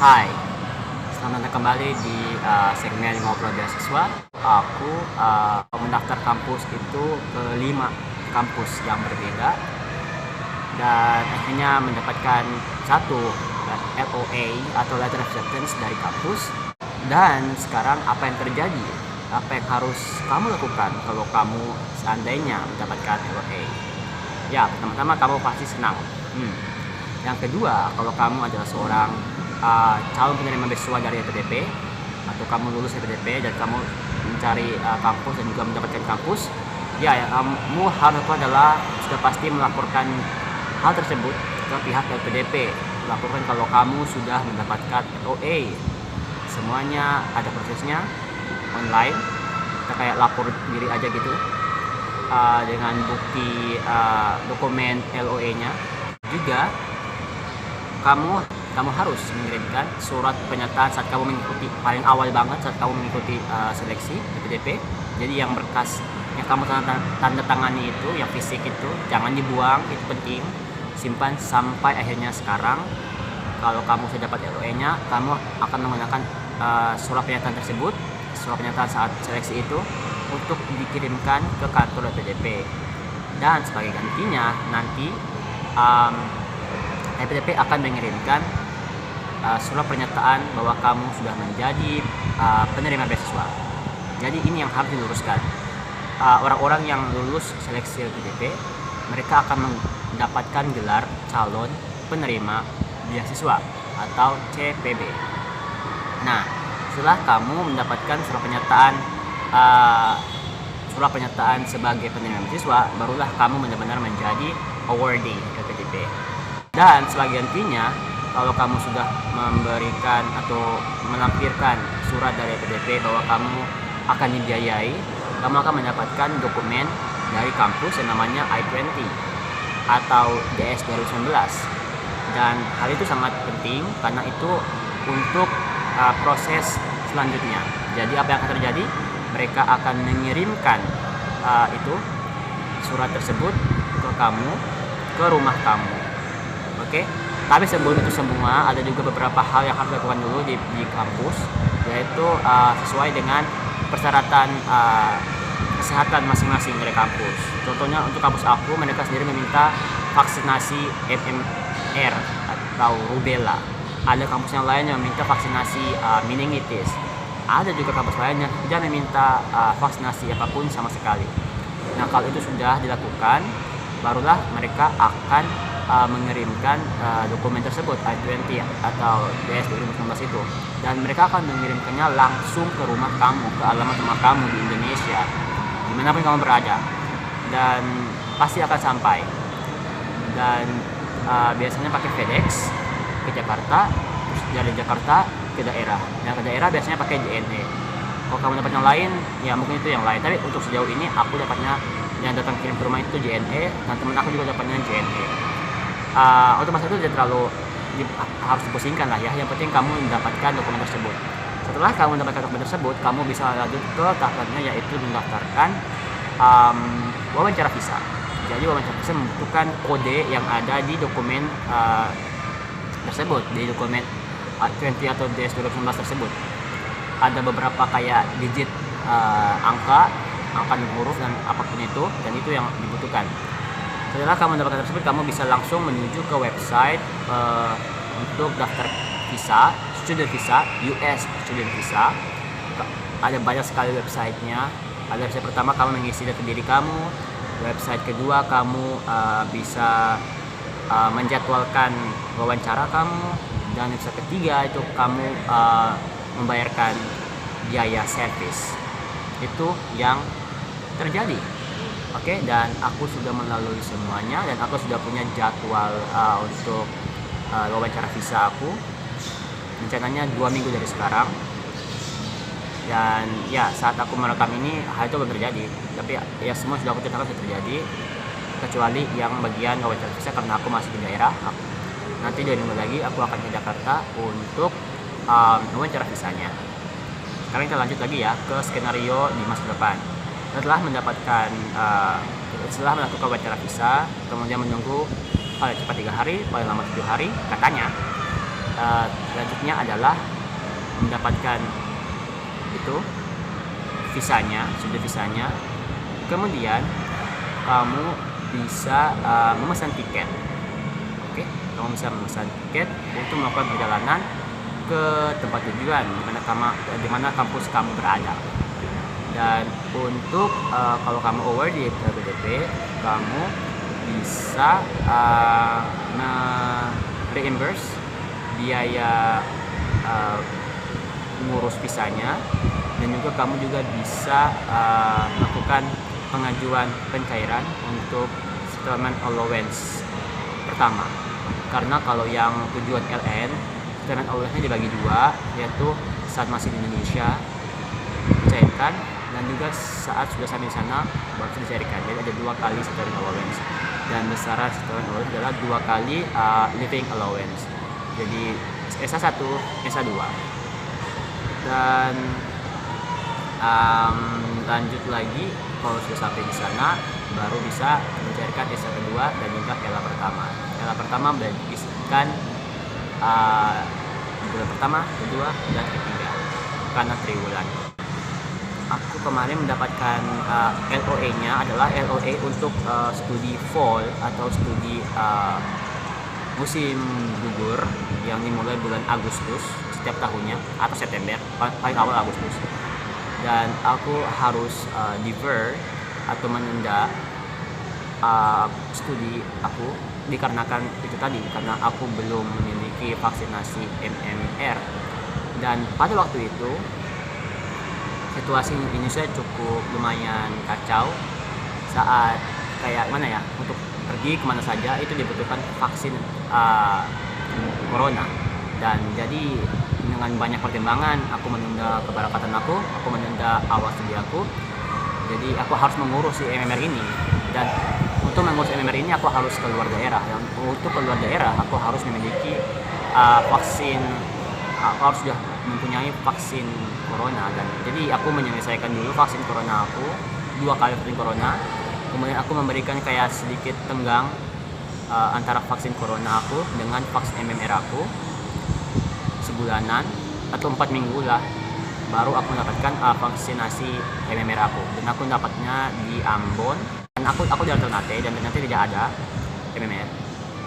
Hai, selamat datang kembali di segmen Ngobrol Beasiswa. Aku mendaftar kampus itu ke 5 kampus yang berbeda dan akhirnya mendapatkan satu LOA atau Letter of Acceptance dari kampus. Dan sekarang apa yang terjadi? Apa yang harus kamu lakukan kalau kamu seandainya mendapatkan LOA? Ya, pertama-tama kamu pasti senang. Yang kedua, kalau kamu adalah seorang calon penerima beasiswa dari LPDP atau kamu lulus LPDP dan kamu mencari kampus dan juga mendapatkan kampus, ya yang kamu harus lakukan adalah sudah pasti melaporkan hal tersebut ke pihak LPDP. Laporkan kalau kamu sudah mendapatkan LOA. Semuanya ada prosesnya online. Kita kayak lapor diri aja gitu dengan bukti dokumen LOA-nya. Juga kamu harus mengirimkan surat pernyataan saat kamu mengikuti, paling awal banget saat kamu mengikuti seleksi LPDP. Jadi yang berkas yang kamu tanda tangani itu, yang fisik itu jangan dibuang, itu penting. Simpan sampai akhirnya sekarang. Kalau kamu sudah dapat LOE-nya, kamu akan menggunakan surat pernyataan tersebut, surat pernyataan saat seleksi itu untuk dikirimkan ke kantor LPDP. Dan sebagai gantinya nanti LPDP akan mengirimkan surat pernyataan bahwa kamu sudah menjadi penerima beasiswa. Jadi ini yang harus diluruskan. Orang-orang yang lulus seleksi LPDP, mereka akan mendapatkan gelar calon penerima beasiswa atau CPB. Nah, setelah kamu mendapatkan surat pernyataan sebagai penerima beasiswa, barulah kamu benar-benar menjadi awardee LPDP. Dan sebagai gantinya, kalau kamu sudah memberikan atau melampirkan surat dari LPDP bahwa kamu akan dibiayai, kamu akan mendapatkan dokumen dari kampus yang namanya I-20 atau DS 2019. Dan hal itu sangat penting karena itu untuk proses selanjutnya. Jadi apa yang akan terjadi? Mereka akan mengirimkan itu surat tersebut ke kamu, ke rumah kamu. Oke? Tapi sebelum itu semua, ada juga beberapa hal yang harus dilakukan dulu di kampus, yaitu sesuai dengan persyaratan kesehatan masing-masing dari kampus. Contohnya untuk kampus aku, mereka sendiri meminta vaksinasi MMR atau rubella. Ada kampus yang lain yang meminta vaksinasi meningitis. Ada juga kampus lain yang tidak meminta vaksinasi apapun sama sekali. Nah, kalau itu sudah dilakukan, barulah mereka akan mengirimkan dokumen tersebut I-20 atau DS 2019 itu, dan mereka akan mengirimkannya langsung ke rumah kamu, ke alamat rumah kamu di Indonesia, dimanapun kamu berada, dan pasti akan sampai. Dan biasanya pakai FedEx ke Jakarta, terus dari Jakarta ke daerah. Yang ke daerah biasanya pakai JNE. Kalau kamu dapat yang lain, ya mungkin itu yang lain. Tapi untuk sejauh ini aku dapatnya yang datang kirim ke rumah itu JNE, dan temen aku juga dapatnya JNE. Untuk masa itu tidak terlalu harus dipusingkan lah ya. Yang penting kamu mendapatkan dokumen tersebut. Setelah kamu mendapatkan dokumen tersebut, kamu bisa lanjut ke tahapnya, yaitu mendaftarkan wawancara visa. Jadi wawancara visa membutuhkan kode yang ada di dokumen tersebut, di dokumen 20 atau DS 2019 tersebut. Ada beberapa kayak digit angka huruf dan apapun itu, dan itu yang dibutuhkan. Setelah kamu mendapatkan tersebut, kamu bisa langsung menuju ke website untuk daftar visa, student visa, US student visa. Ada banyak sekali websitenya. Ada website pertama, kamu mengisi data diri kamu. Website kedua, kamu bisa menjadwalkan wawancara kamu. Dan website ketiga itu kamu membayarkan biaya servis. Itu yang terjadi. Oke, dan aku sudah melalui semuanya, dan aku sudah punya jadwal untuk wawancara visa aku. Rencananya 2 minggu dari sekarang. Dan ya, saat aku merekam ini hal itu belum terjadi. Tapi ya semua sudah aku ceritakan sudah terjadi, kecuali yang bagian wawancara visa karena aku masih di daerah. Nanti 2 minggu lagi aku akan ke Jakarta untuk wawancara visanya. Sekarang kita lanjut lagi ya ke skenario di masa depan. Setelah melakukan wawancara visa, kemudian menunggu paling cepat 3 hari, paling lama 7 hari katanya. selanjutnya adalah mendapatkan itu visanya, sudah visanya. Kemudian kamu bisa memesan tiket. Oke, kamu bisa memesan tiket untuk melakukan perjalanan ke tempat tujuan di mana kampus kamu berada. Dan untuk kalau kamu award di LPDP, kamu bisa reimburse biaya ngurus visanya, dan juga kamu juga bisa melakukan pengajuan pencairan untuk settlement allowance pertama. Karena kalau yang tujuan LN, settlement allowance-nya dibagi dua, yaitu saat masih di Indonesia dicairkan, dan juga saat sudah sampai di sana baru dicairkan. Jadi ada 2 kali settlement allowance, dan besaran settlement allowance adalah 2 kali living allowance. Jadi SA1, SA2. Dan lanjut lagi, kalau sudah sampai di sana baru bisa mencairkan SA kedua dan juga ELA pertama. ELA pertama berisikan bulan pertama, kedua, dan ketiga karena triwulan. Aku kemarin mendapatkan LOA-nya adalah LOA untuk studi fall atau studi musim gugur yang dimulai bulan Agustus setiap tahunnya atau September, paling awal Agustus. Dan aku harus defer atau menunda studi aku dikarenakan itu tadi, karena aku belum memiliki vaksinasi MMR. Dan pada waktu itu situasi Indonesia cukup lumayan kacau saat kayak mana ya, untuk pergi kemana saja itu dibutuhkan vaksin corona. Dan jadi dengan banyak pertimbangan aku menunda keberangkatan aku menunda awal studi aku. Jadi aku harus mengurus si MMR ini, dan untuk mengurus MMR ini aku harus keluar daerah. Dan untuk keluar daerah aku harus memiliki vaksin, aku harus sudah mempunyai vaksin corona. Dan jadi aku menyelesaikan dulu vaksin corona aku, 2 kali vaksin corona. Kemudian aku memberikan kayak sedikit tenggang antara vaksin corona aku dengan vaksin MMR aku sebulanan atau 4 minggu lah, baru aku mendapatkan vaksinasi MMR aku. Dan aku dapatnya di Ambon, dan aku dari Ternate, dan ternyata tidak ada MMR.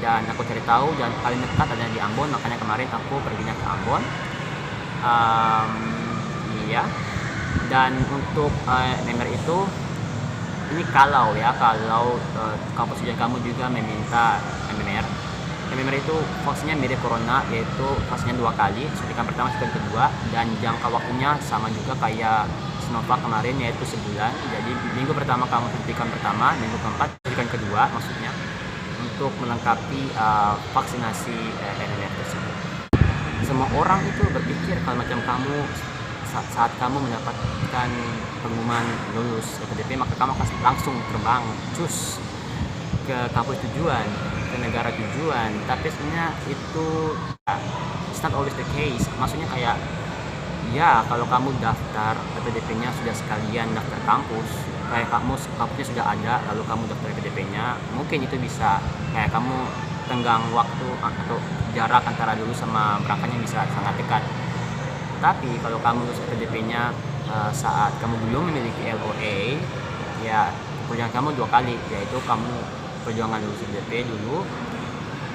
Dan aku cari tahu, dan paling dekat ada di Ambon, makanya kemarin aku perginya ke Ambon. Iya. Dan untuk MMR itu, ini kalau kampus ujian kamu juga meminta MMR. MMR itu vaksinnya mirip corona, yaitu vaksinnya 2 kali, suntikan pertama, suntikan kedua, dan jangka waktunya sama juga kayak Sinovac kemarin, yaitu sebulan. Jadi minggu pertama kamu suntikan pertama, minggu keempat suntikan kedua, maksudnya untuk melengkapi vaksinasi MMR tersebut. Semua orang itu berpikir kalau macam kamu saat kamu mendapatkan pengumuman lulus LPDP, maka kamu akan langsung terbang cus ke kampus tujuan, ke negara tujuan. Tapi sebenarnya itu it's not always the case. Maksudnya kayak ya, kalau kamu daftar LPDP-nya sudah sekalian daftar kampus, kayak kampusnya sudah ada, lalu kamu daftar LPDP-nya, mungkin itu bisa kayak kamu tenggang waktu atau jarak antara dulu sama berangkatnya bisa sangat dekat. Tapi kalau kamu lulus LPDP-nya saat kamu belum memiliki LOA, ya perjuangan kamu 2 kali, yaitu kamu perjuangan lulus LPDP dulu,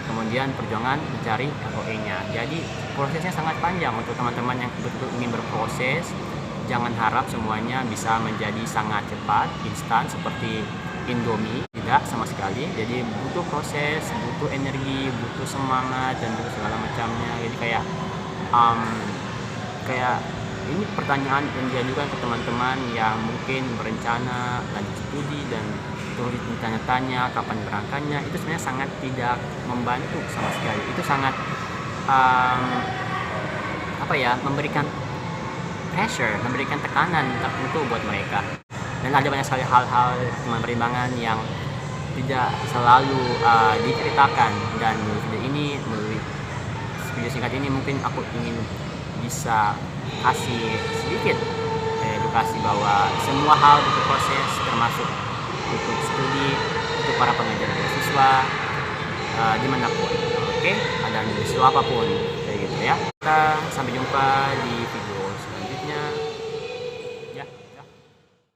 kemudian perjuangan mencari LOA-nya. Jadi prosesnya sangat panjang. Untuk teman-teman yang betul ingin berproses, jangan harap semuanya bisa menjadi sangat cepat, instan seperti Indomie. Tidak sama sekali. Jadi butuh proses, butuh energi, butuh semangat, dan juga segala macamnya. Jadi kayak ini pertanyaan yang diajukan ke teman-teman yang mungkin berencana lanjut studi dan terus ditanya-tanya kapan berangkatnya, itu sebenarnya sangat tidak membantu sama sekali. Itu sangat memberikan pressure, memberikan tekanan tertentu buat mereka. Dan ada banyak sekali hal-hal pertimbangan yang tidak selalu diceritakan. Dan melalui video singkat ini mungkin aku ingin bisa kasih sedikit edukasi bahwa semua hal butuh proses, termasuk untuk studi, untuk para pengajar beasiswa dimanapun, oke, ada beasiswa apapun kayak gitu. ya. Kita sampai jumpa di video